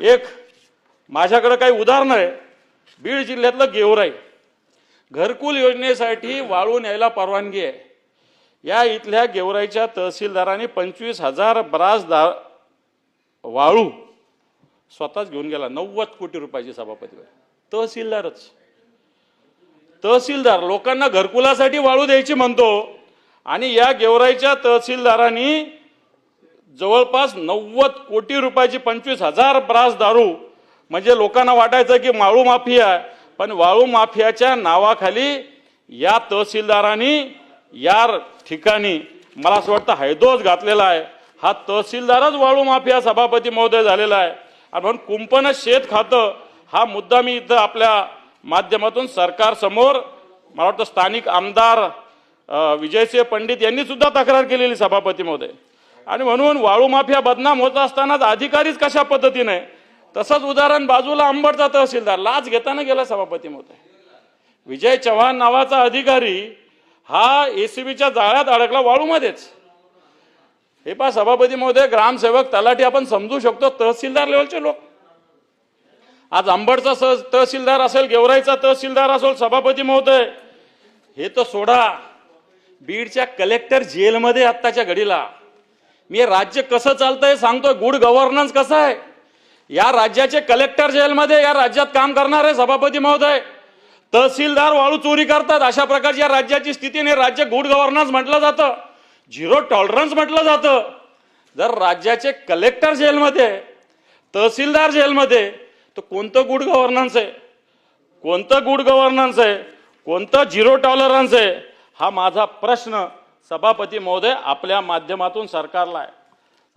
एक माझ्याकडे काही उदाहरण आहे। बीड जिल्ह्यातलं गेवराई घरकुल योजनेसाठी वाळू न्यायला परवानगी आहे। या इथल्या गेवराईच्या तहसीलदारांनी 25,000 ब्रास वाळू स्वतःच घेऊन गेला। 90 कोटी रुपयाची सभापती तहसीलदार लोकांना घरकुलासाठी वाळू द्यायची म्हणतो आणि या गेवराईच्या तहसीलदारांनी जवळपास 90 कोटी रुपयाची 25,000 ब्रास दारू, म्हणजे लोकांना वाटायचं की वाळू माफिया, पण वाळू माफियाच्या नावाखाली या तहसीलदारांनी या ठिकाणी मला असं वाटतं हैदोस घातलेला आहे। हा तहसीलदारच वाळू माफिया सभापती महोदय झालेला आहे। आणि म्हणून कुंपण शेत खातं हा मुद्दा मी इथं आपल्या माध्यमातून सरकार समोर मला वाटतं स्थानिक आमदार विजयसिंह पंडित यांनी सुद्धा तक्रार केलेली सभापती महोदय। आणि म्हणून वाळू माफिया बदनाम होत असतानाच अधिकारीच कशा पद्धतीने, तसंच उदाहरण बाजूला अंबडचा तहसीलदार लाच घेताना गेला सभापती महोदय। विजय चव्हाण नावाचा अधिकारी हा एसीबीच्या जाळ्यात अडकला वाळूमध्येच। हे पहा सभापती महोदय, ग्रामसेवक तलाठी आपण समजू शकतो, तहसीलदार लेवलचे लोक। आज अंबडचा तहसीलदार असेल, गेवराईचा तहसीलदार असेल, सभापती महोदय हे तर सोडा, बीडच्या कलेक्टर जेलमध्ये आत्ताच्या घडीला। मी राज्य कसं चालतंय सांगतोय, गुड गव्हर्नन्स कसं आहे। या राज्याचे कलेक्टर जेलमध्ये या राज्यात काम करणार आहे सभापती महोदय। तहसीलदार वाळू चोरी करतात, अशा प्रकारची या राज्याची स्थिती नाही। राज्य गुड गव्हर्नन्स म्हटलं जातं, झिरो टॉलरन्स म्हटलं जातं। जर राज्याचे कलेक्टर जेलमध्ये, तहसीलदार जेलमध्ये, तर कोणतं गुड गव्हर्नन्स आहे, कोणतं गुड गव्हर्नन्स आहे, कोणतं झिरो टॉलरन्स आहे? हा माझा प्रश्न सभापती महोदय आपल्या माध्यमातून सरकारला आहे।